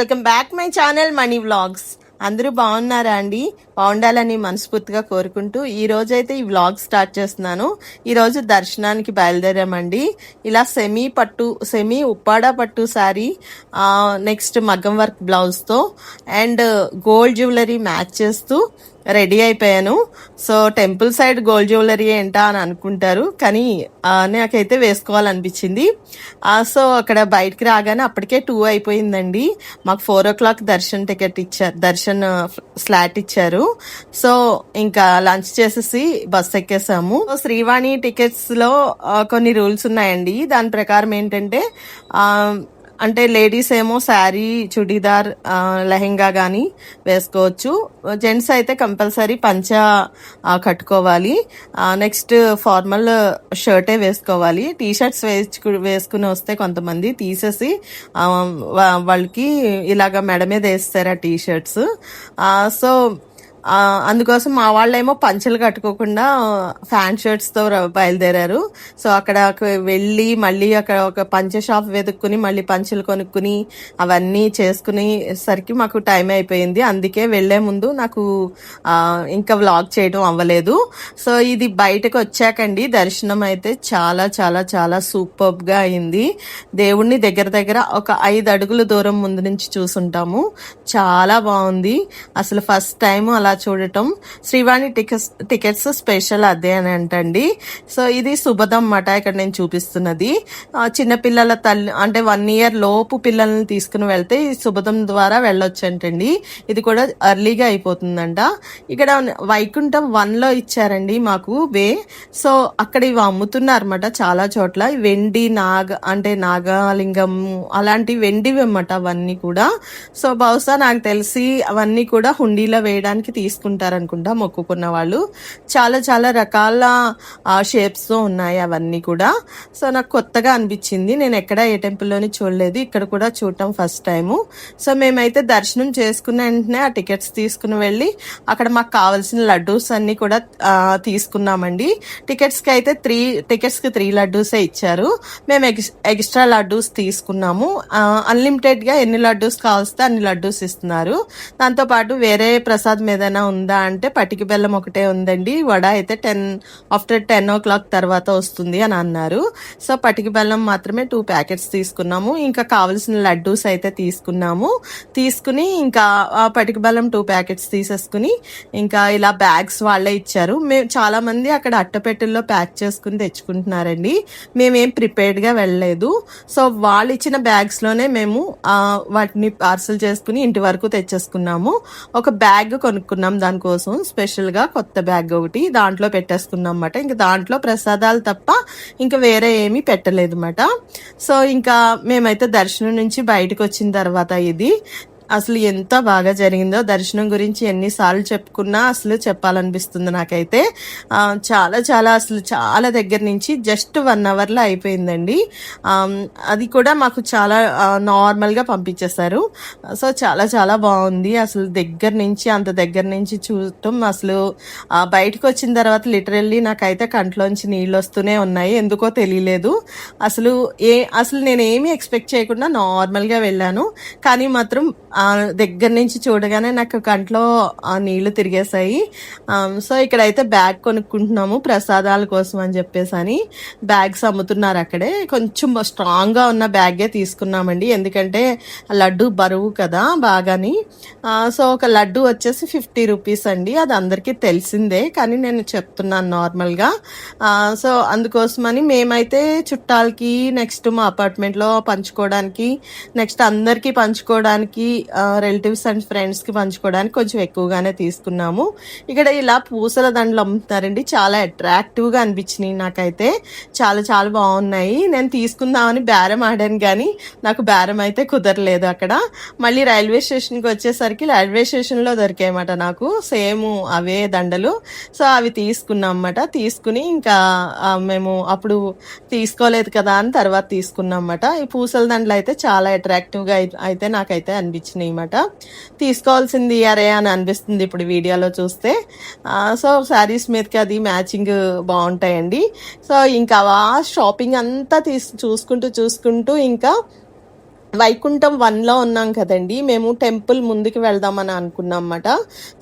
Welcome back my channel money vlogs. అందరూ బాగున్నారా అండి? బాగుండాలని మనస్ఫూర్తిగా కోరుకుంటూ ఈ రోజైతే ఈ వ్లాగ్ స్టార్ట్ చేస్తున్నాను. ఈరోజు దర్శనానికి బయలుదేరామండి. ఇలా సెమీ ఉప్పాడ పట్టు శారీ, నెక్స్ట్ మగ్గం వర్క్ బ్లౌజ్తో అండ్ గోల్డ్ జ్యువెలరీ మ్యాచ్ చేస్తూ రెడీ అయిపోయాను. So temple side gold jewellery ఏంటా అని అనుకుంటారు, కానీ నాకైతే వేసుకోవాలనిపించింది. సో అక్కడ బయటకు రాగానే అప్పటికే 2 అయిపోయిందండి. మాకు 4 o'clock దర్శన్ స్లాట్ ఇచ్చారు. సో ఇంకా లంచ్ చేసేసి బస్ ఎక్కేసాము. సో శ్రీవాణి టికెట్స్ లో కొన్ని రూల్స్ ఉన్నాయండి. దాని ప్రకారం ఏంటంటే అంటే లేడీస్ ఏమో శారీ, చుడీదార్, లెహెంగా కానీ వేసుకోవచ్చు. జెంట్స్ అయితే కంపల్సరీ పంచ కట్టుకోవాలి. నెక్స్ట్ ఫార్మల్ షర్టే వేసుకోవాలి. టీ షర్ట్స్ వేసుకుని వస్తే కొంతమంది తీసేసి వాళ్ళకి ఇలాగ మెడ మీద వేస్తారు ఆ టీ షర్ట్స్. సో అందుకోసం మా వాళ్ళేమో పంచలు కట్టుకోకుండా ఫ్యాంట్ షర్ట్స్ తో బయలుదేరారు. సో అక్కడ వెళ్ళి మళ్ళీ అక్కడ ఒక పంచ షాప్ వెతుక్కుని మళ్ళీ పంచలు కొనుక్కుని అవన్నీ చేసుకుని సరికి మాకు టైం అయిపోయింది. అందుకే వెళ్లే ముందు నాకు ఇంకా వ్లాగ్ చేయడం అవ్వలేదు. సో ఇది బయటకు వచ్చాకండి దర్శనం అయితే చాలా చాలా చాలా సూపర్బ్ గా అయింది. దేవుణ్ణి దగ్గర ఒక 5 అడుగుల దూరం ముందు నుంచి చూసుంటాము. చాలా బాగుంది. అసలు ఫస్ట్ టైం అలా చూడటం. శ్రీవాణి టికెట్స్ స్పెషల్ అదే అని అంటండి. సో ఇది సుభదం మాట ఇక్కడ నేను చూపిస్తున్నది. చిన్నపిల్లల తల్లి అంటే 1 year లోపు పిల్లల్ని తీసుకుని వెళ్తే ఈ సుభదం ద్వారా వెళ్ళొచ్చు అంటండి. ఇది కూడా అర్లీగా అయిపోతుందంట. ఇక్కడ వైకుంఠం 1లో ఇచ్చారండి మాకు వే. సో అక్కడ ఇవి అమ్ముతున్నారన్నమాట చాలా చోట్ల. వెండి నాగలింగం అలాంటి వెండివి అన్నమాట అవన్నీ కూడా. సో బహుశా నాకు తెలిసి అవన్నీ కూడా హుండీలో వేయడానికి తీసుకుంటారనుకుంటా మొక్కుకున్న వాళ్ళు. చాలా చాలా రకాల షేప్స్ తో ఉన్నాయి అవన్నీ కూడా. సో నాకు కొత్తగా అనిపించింది. నేను ఎక్కడ ఏ టెంపుల్లోని చూడలేదు, ఇక్కడ కూడా చూడటం ఫస్ట్ టైము. సో మేమైతే దర్శనం చేసుకున్న వెంటనే ఆ టికెట్స్ తీసుకుని వెళ్ళి అక్కడ మాకు కావాల్సిన లడ్డూస్ అన్ని కూడా తీసుకున్నామండి. టికెట్స్ కి 3 లడ్డూసే ఇచ్చారు. మేము ఎక్స్ట్రా లడ్డూస్ తీసుకున్నాము. అన్లిమిటెడ్ గా ఎన్ని లడ్డూస్ కావస్తే అన్ని లడ్డూస్ ఇస్తున్నారు. దాంతో పాటు వేరే ప్రసాదం ఏదైనా ఉందా అంటే పటికి బెల్లం ఒకటే ఉందండి. వడ అయితే ఆఫ్టర్ 10 o'clock తర్వాత వస్తుంది అని అన్నారు. సో పటికి బెల్లం మాత్రమే 2 ప్యాకెట్స్ తీసుకున్నాము. ఇంకా కావలసిన లడ్డూస్ అయితే తీసుకుని ఇంకా పటికి బెల్లం 2 ప్యాకెట్స్ తీసేసుకుని ఇంకా ఇలా బ్యాగ్స్ వాళ్ళే ఇచ్చారు. మేము చాలా మంది అక్కడ అట్టపెట్టెల్లో ప్యాక్ చేసుకుని తెచ్చుకుంటున్నారండి. మేమేం ప్రిపేర్డ్ గా వెళ్ళలేదు. సో వాళ్ళు ఇచ్చిన బ్యాగ్స్ లోనే మేము వాటిని పార్సల్ చేసుకుని ఇంటి వరకు తెచ్చేసుకున్నాము. ఒక బ్యాగ్ కొనుక్కున్నాం దానికోసం స్పెషల్ గా, కొత్త బ్యాగ్ ఒకటి దాంట్లో పెట్టేసుకున్నాం అన్నమాట. ఇంకా దాంట్లో ప్రసాదాలు తప్ప ఇంకా వేరే ఏమీ పెట్టలేదు అన్నమాట. సో ఇంకా మేమైతే దర్శనం నుంచి బయటకు వచ్చిన తర్వాత ఇది అసలు ఎంత బాగా జరిగిందో, దర్శనం గురించి ఎన్నిసార్లు చెప్పుకున్నా అసలు చెప్పాలనిపిస్తుంది నాకైతే. చాలా చాలా అసలు చాలా దగ్గర నుంచి జస్ట్ 1 hour లో అయిపోయిందండి. అది కూడా మాకు చాలా నార్మల్ గా పంపించేశారు. సో చాలా చాలా బాగుంది. అసలు అంత దగ్గర నుంచి చూడటం అసలు బయటకు వచ్చిన తర్వాత లిటరల్లీ నాకైతే కంట్లోంచి నీళ్ళు వస్తూనే ఉన్నాయి. ఎందుకో తెలియలేదు. అసలు నేను ఏమీ ఎక్స్పెక్ట్ చేయకుండా నార్మల్ గా వెళ్ళాను. కానీ మాత్రం దగ్గర నుంచి చూడగానే నాకు కంట్లో నీళ్లు తిరిగేసాయి. సో ఇక్కడైతే బ్యాగ్ కొనుక్కుంటున్నాము ప్రసాదాల కోసం అని చెప్పేసి బ్యాగ్స్ అమ్ముతున్నారు అక్కడే. కొంచెం స్ట్రాంగ్ గా ఉన్న బ్యాగే తీసుకున్నామండి, ఎందుకంటే లడ్డు బరువు కదా బాగాని. సో ఒక లడ్డు వచ్చేసి 50 rupees అండి. అది అందరికీ తెలిసిందే, కానీ నేను చెప్తున్నాను నార్మల్ గా. సో అందుకోసమని మేమైతే చుట్టాలకి, నెక్స్ట్ మా అపార్ట్మెంట్ లో పంచుకోవడానికి, నెక్స్ట్ అందరికి పంచుకోవడానికి, రిలేటివ్స్ అండ్ ఫ్రెండ్స్ కి పంచుకోవడానికి కొంచెం ఎక్కువగానే తీసుకున్నాము. ఇక్కడ ఇలా పూసల దండలు అమ్ముతారండి. చాలా అట్రాక్టివ్ గా అనిపించినాయి నాకైతే. చాలా చాలా బాగున్నాయి. నేను తీసుకుందామని బేరం ఆడాను, కానీ నాకు బేరం అయితే కుదరలేదు అక్కడ. మళ్ళీ రైల్వే స్టేషన్ కి వచ్చేసరికి రైల్వే స్టేషన్ లో దొరికాయన్నమాట నాకు సేమ్ అవే దండలు. సో అవి తీసుకున్నాం అన్నమాట. తీసుకుని ఇంకా మేము అప్పుడు తీసుకోలేదు కదా అని తర్వాత తీసుకున్నాం అన్నమాట. ఈ పూసల దండలు అయితే చాలా అట్రాక్టివ్ గా అయితే నాకైతే అనిపించినాయి అన్నమాట. తీసుకోవాల్సింది అరే అని అనిపిస్తుంది ఇప్పుడు వీడియోలో చూస్తే. సో శారీస్ మీదకి అది మ్యాచింగ్ బాగుంటాయండి. సో ఇంకా షాపింగ్ అంతా చూసుకుంటూ ఇంకా వైకుంఠం 1లో ఉన్నాం కదండి. మేము టెంపుల్ ముందుకు వెళ్దామని అనుకున్నాం అన్నమాట.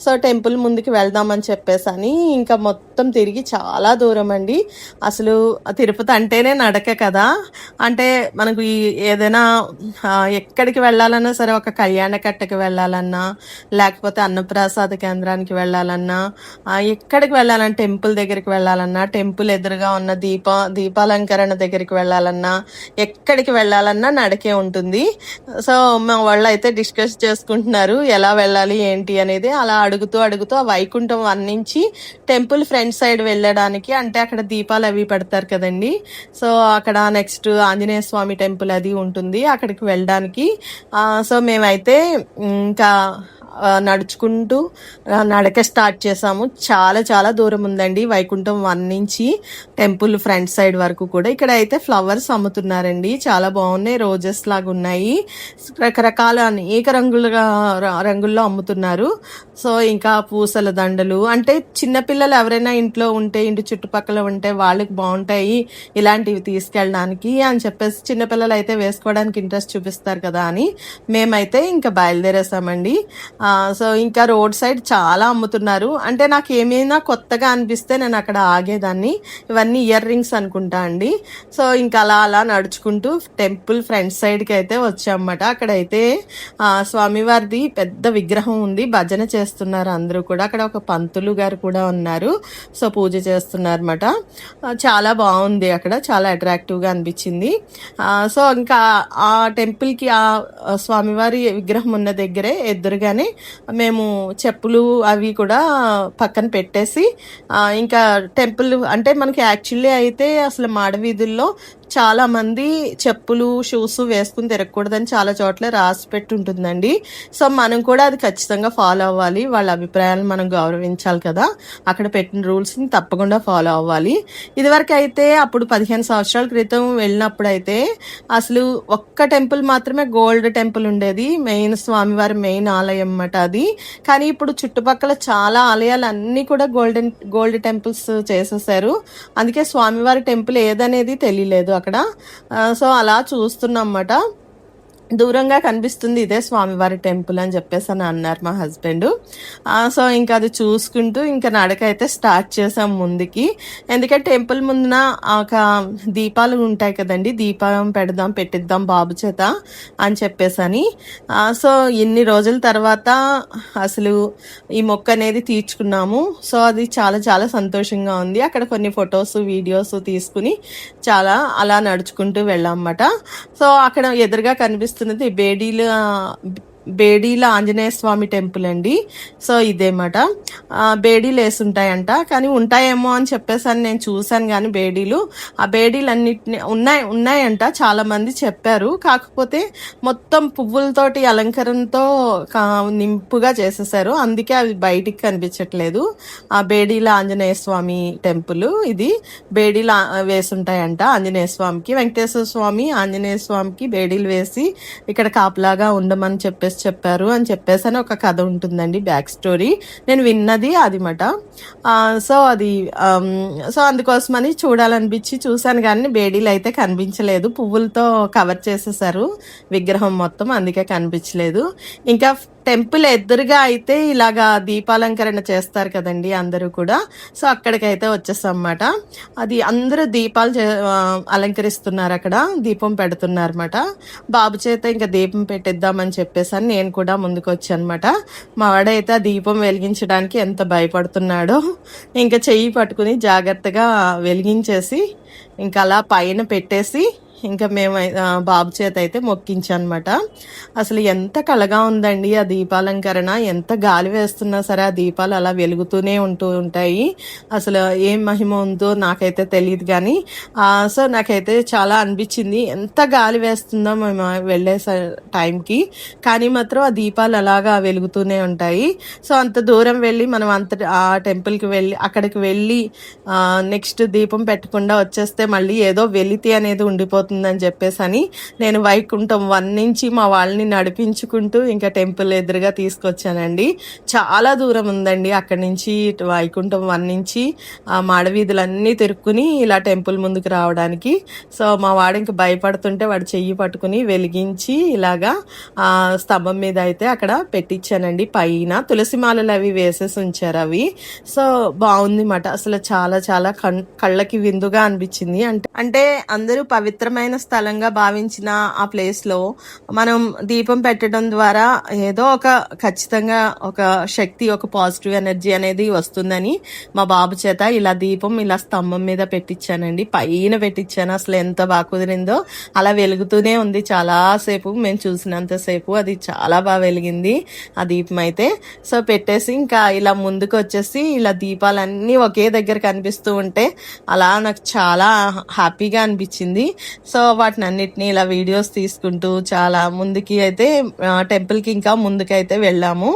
సో టెంపుల్ ముందుకు వెళ్దామని చెప్పేసని ఇంకా మొత్తం తిరిగి చాలా దూరం అండి. అసలు తిరుపతి అంటేనే నడక కదా. అంటే మనకు ఏదైనా ఎక్కడికి వెళ్ళాలన్నా సరే, ఒక కళ్యాణ కట్టకి వెళ్ళాలన్నా, లేకపోతే అన్నప్రసాద కేంద్రానికి వెళ్ళాలన్నా, ఎక్కడికి వెళ్ళాలన్నా, టెంపుల్ దగ్గరికి వెళ్ళాలన్నా, టెంపుల్ ఎదురుగా ఉన్న దీపాలంకరణ దగ్గరికి వెళ్ళాలన్నా, ఎక్కడికి వెళ్ళాలన్నా నడకే ఉంటుంది. సో మా వాళ్ళు అయితే డిస్కస్ చేసుకుంటున్నారు ఎలా వెళ్ళాలి ఏంటి అనేది. అలా అడుగుతూ ఆ వైకుంఠం 1 నుంచి టెంపుల్ ఫ్రంట్ సైడ్ వెళ్ళడానికి, అంటే అక్కడ దీపాలు అవి పెడతారు కదండి. సో అక్కడ నెక్స్ట్ ఆంజనేయ స్వామి టెంపుల్ అది ఉంటుంది, అక్కడికి వెళ్ళడానికి. సో మేమైతే ఇంకా నడుచుకుంటూ నడక స్టార్ట్ చేసాము. చాలా చాలా దూరం ఉందండి వైకుంఠం 1 నుంచి టెంపుల్ ఫ్రంట్ సైడ్ వరకు కూడా. ఇక్కడ అయితే ఫ్లవర్స్ అమ్ముతున్నారండి, చాలా బాగున్నాయి, రోజెస్ లాగా ఉన్నాయి, రకరకాల అనేక రంగుల్లో అమ్ముతున్నారు. సో ఇంకా పూసల దండలు, అంటే చిన్నపిల్లలు ఎవరైనా ఇంట్లో ఉంటే, ఇంటి చుట్టుపక్కల ఉంటే వాళ్ళకి బాగుంటాయి ఇలాంటివి తీసుకెళ్ళడానికి అని చెప్పేసి, చిన్నపిల్లలు అయితే వేసుకోవడానికి ఇంట్రెస్ట్ చూపిస్తారు కదా అని మేమైతే ఇంకా బయలుదేరేసామండి. సో ఇంకా రోడ్ సైడ్ చాలా అమ్ముతున్నారు. అంటే నాకు ఏమైనా కొత్తగా అనిపిస్తే నేను అక్కడ ఆగేదాన్ని. ఇవన్నీ ఇయర్ రింగ్స్ అనుకుంటా అండి. సో ఇంకా అలా నడుచుకుంటూ టెంపుల్ ఫ్రంట్ సైడ్కి అయితే వచ్చామన్నమాట. అక్కడైతే స్వామివారిది పెద్ద విగ్రహం ఉంది, భజన చేస్తున్నారు అందరూ కూడా. అక్కడ ఒక పంతులు గారు కూడా ఉన్నారు, సో పూజ చేస్తున్నారు అన్నమాట. చాలా బాగుంది, అక్కడ చాలా అట్రాక్టివ్గా అనిపించింది. సో ఇంకా ఆ టెంపుల్కి, ఆ స్వామివారి విగ్రహం ఉన్న దగ్గరే ఎదురుగానే మేము చెప్పులు అవి కూడా పక్కన పెట్టేసి, ఇంకా టెంపుల్ అంటే మనకి యాక్చువల్లీ అయితే అసలు మాడవీధుల్లో చాలా మంది చెప్పులు షూస్ వేసుకుని తిరగకూడదని చాలా చోట్ల రాసి పెట్టి ఉంటుందండి. సో మనం కూడా అది ఖచ్చితంగా ఫాలో అవ్వాలి, వాళ్ళ అభిప్రాయాలను మనం గౌరవించాలి కదా. అక్కడ పెట్టిన రూల్స్ని తప్పకుండా ఫాలో అవ్వాలి. ఇదివరకు అయితే అప్పుడు 15 సంవత్సరాల క్రితం వెళ్ళినప్పుడు అయితే అసలు ఒక్క టెంపుల్ మాత్రమే గోల్డ్ టెంపుల్ ఉండేది, మెయిన్ స్వామివారి మెయిన్ ఆలయం అన్నమాట అది. కానీ ఇప్పుడు చుట్టుపక్కల చాలా ఆలయాలు అన్నీ కూడా గోల్డ్ టెంపుల్స్ చేసేసారు. అందుకే స్వామివారి టెంపుల్ ఏదనేది తెలియలేదు అక్కడ. సో అలా చూస్తున్నాం అన్నమాట. దూరంగా కనిపిస్తుంది ఇదే స్వామివారి టెంపుల్ అని చెప్పేసి అని అన్నారు మా హస్బెండ్. సో ఇంకా అది చూసుకుంటూ ఇంకా నడక అయితే స్టార్ట్ చేసాం ముందుకి. ఎందుకంటే టెంపుల్ ముందున ఒక దీపాలు ఉంటాయి కదండి, దీపం పెట్టిద్దాం బాబు చేత అని చెప్పేసి అని. సో ఇన్ని రోజుల తర్వాత అసలు ఈ మొక్క అనేది తీర్చుకున్నాము. సో అది చాలా చాలా సంతోషంగా ఉంది. అక్కడ కొన్ని ఫొటోస్ వీడియోస్ తీసుకుని చాలా అలా నడుచుకుంటూ వెళ్ళామన్నమాట. సో అక్కడ ఎదురుగా కనిపిస్తుంది బేడీల ఆంజనేయ స్వామి టెంపుల్ అండి. సో ఇదేమాట బేడీలు వేసుంటాయంట, కానీ ఉంటాయేమో అని చెప్పేసి అని నేను చూశాను. కానీ ఆ బేడీలు అన్నిటిని ఉన్నాయంట, చాలా మంది చెప్పారు. కాకపోతే మొత్తం పువ్వులతోటి అలంకరణతో నింపుగా చేసేసారు, అందుకే అవి బయటికి కనిపించట్లేదు. ఆ బేడీల ఆంజనేయ స్వామి టెంపుల్ ఇది. బేడీలు వేసుంటాయంట ఆంజనేయ స్వామికి. వెంకటేశ్వర స్వామి ఆంజనేయ స్వామికి బేడీలు వేసి ఇక్కడ కాపలాగా ఉండమని చెప్పారు అని చెప్పేసి అని ఒక కథ ఉంటుందండి, బ్యాక్ స్టోరీ. నేను విన్నది అది మాట. సో అది సో అందుకోసమని చూడాలనిపించి చూశాను, కానీ బేడీలు అయితే కనిపించలేదు, పువ్వులతో కవర్ చేసేసారు విగ్రహం మొత్తం, అందుకే కనిపించలేదు. ఇంకా టెంపుల్ ఎదురుగా అయితే ఇలాగా దీపాలంకరణ చేస్తారు కదండి అందరూ కూడా. సో అక్కడికైతే వచ్చేస్తాం అన్నమాట. అది అందరూ దీపాలు అలంకరిస్తున్నారు, అక్కడ దీపం పెడుతున్నారు అన్నమాట. బాబు చేత ఇంకా దీపం పెట్టిద్దామని చెప్పేసి అని నేను కూడా ముందుకు వచ్చాను అనమాట. మా వాడైతే ఆ దీపం వెలిగించడానికి ఎంత భయపడుతున్నాడో, ఇంకా చెయ్యి పట్టుకుని జాగ్రత్తగా వెలిగించేసి ఇంకా అలా పైన పెట్టేసి ఇంకా మేము బాబు చేత అయితే మొక్కించనమాట. అసలు ఎంత కళగా ఉందండి ఆ దీపాలంకరణ, ఎంత గాలి వేస్తున్నా సరే ఆ దీపాలు అలా వెలుగుతూనే ఉంటాయి. అసలు ఏం మహిమ ఉందో నాకైతే తెలియదు, కానీ సో నాకైతే చాలా అనిపించింది ఎంత గాలి వేస్తుందో మేము వెళ్ళే టైంకి, కానీ మాత్రం ఆ దీపాలు అలాగా వెలుగుతూనే ఉంటాయి. సో అంత దూరం వెళ్ళి మనం ఆ టెంపుల్కి వెళ్ళి అక్కడికి వెళ్ళి నెక్స్ట్ దీపం పెట్టకుండా వచ్చేస్తే మళ్ళీ ఏదో వెలితి అనేది ఉండిపోతుంది అయిపోతుందని చెప్పేసి అని నేను వైకుంఠం 1 నుంచి మా వాళ్ళని నడిపించుకుంటూ ఇంకా టెంపుల్ ఎదురుగా తీసుకొచ్చానండి. చాలా దూరం ఉందండి అక్కడి నుంచి వైకుంఠం 1 నుంచి మాడవీధులన్నీ తిరుక్కుని ఇలా టెంపుల్ ముందుకు రావడానికి. సో మా వాడు ఇంక భయపడుతుంటే వాడు చెయ్యి పట్టుకుని వెలిగించి ఇలాగా స్తంభం మీద అయితే అక్కడ పెట్టించానండి. పైన తులసి మాలలు అవి వేసేసి ఉంచారు అవి. సో బాగుంది మాట, అసలు చాలా చాలా కళ్ళకి విందుగా అనిపించింది. అంటే అందరూ పవిత్రమైన స్థలంగా భావించిన ఆ ప్లేస్ లో మనం దీపం పెట్టడం ద్వారా ఏదో ఒక ఖచ్చితంగా ఒక శక్తి, ఒక పాజిటివ్ ఎనర్జీ అనేది వస్తుందని మా బాబు చేత ఇలా దీపం ఇలా స్తంభం మీద పెట్టించానండి. పైన పెట్టించాను. అసలు ఎంత బాగా కుదిరిందో, అలా వెలుగుతూనే ఉంది చాలాసేపు. మేము చూసినంతసేపు అది చాలా బాగా వెలిగింది ఆ దీపం అయితే. సో పెట్టేసి ఇంకా ఇలా ముందుకు వచ్చేసి ఇలా దీపాలన్నీ ఒకే దగ్గర కనిపిస్తూ ఉంటే అలా నాకు చాలా హ్యాపీగా అనిపించింది. సో వాటిని అన్నిటినీ ఇలా వీడియోస్ తీసుకుంటూ చాలా ముందుకి అయితే టెంపుల్కి ఇంకా ముందుకైతే వెళ్ళాము.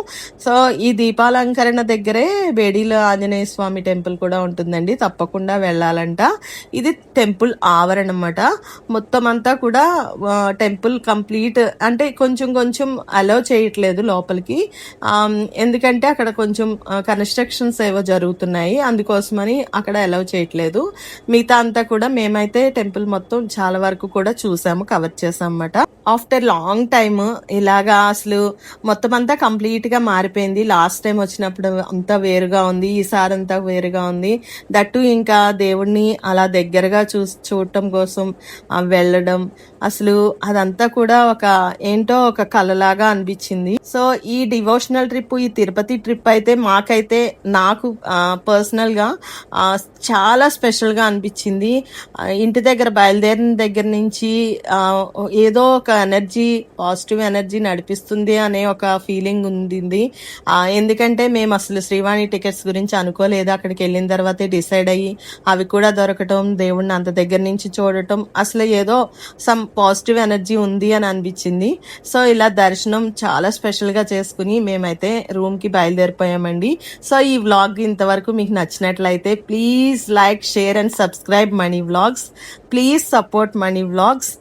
సో ఈ దీపాలంకరణ దగ్గరే బేడీల ఆంజనేయ స్వామి టెంపుల్ కూడా ఉంటుందండి, తప్పకుండా వెళ్ళాలంట. ఇది టెంపుల్ ఆవరణ అన్నమాట. మొత్తం అంతా కూడా టెంపుల్ కంప్లీట్ అంటే కొంచెం కొంచెం అలౌ చేయట్లేదు లోపలికి, ఎందుకంటే అక్కడ కొంచెం కన్స్ట్రక్షన్స్ ఏవో జరుగుతున్నాయి, అందుకోసమని అక్కడ అలౌ చేయట్లేదు. మిగతా అంతా కూడా మేమైతే టెంపుల్ మొత్తం చాలా వరకు కూడా చూసాము, కవర్ చేసాం అన్నమాట. ఆఫ్టర్ లాంగ్ టైమ్ ఇలాగా అసలు మొత్తం అంతా కంప్లీట్ గా మారిపోయింది. లాస్ట్ టైం వచ్చినప్పుడు అంతా వేరుగా ఉంది, ఈసారి అంతా వేరుగా ఉంది. దట్టు ఇంకా దేవుణ్ణి అలా దగ్గరగా చూడటం కోసం వెళ్ళడం, అసలు అదంతా కూడా ఒక ఏంటో ఒక కలలాగా అనిపించింది. సో ఈ డివోషనల్ ట్రిప్, ఈ తిరుపతి ట్రిప్ అయితే నాకు పర్సనల్ గా చాలా స్పెషల్ గా అనిపించింది. ఇంటి దగ్గర బయలుదేరిన దగ్గర నుంచి ఏదో ఒక ఎనర్జీ, పాజిటివ్ ఎనర్జీ నడిపిస్తుంది అనే ఒక ఫీలింగ్ ఉండింది. ఎందుకంటే మేము అసలు శ్రీవాణి టికెట్స్ గురించి అనుకోలేదు. అక్కడికి వెళ్ళిన తర్వాతే డిసైడ్ అయ్యి అవి కూడా దొరకటం, దేవుణ్ణి అంత దగ్గర నుంచి చూడటం, అసలు ఏదో సమ్ పాజిటివ్ ఎనర్జీ ఉంది అని అనిపించింది. సో ఇలా దర్శనం చాలా స్పెషల్గా చేసుకుని మేమైతే రూమ్కి బయలుదేరిపోయామండి. సో ఈ వ్లాగ్ ఇంతవరకు మీకు నచ్చినట్లయితే please like, share and subscribe money vlogs. Please support money vlogs.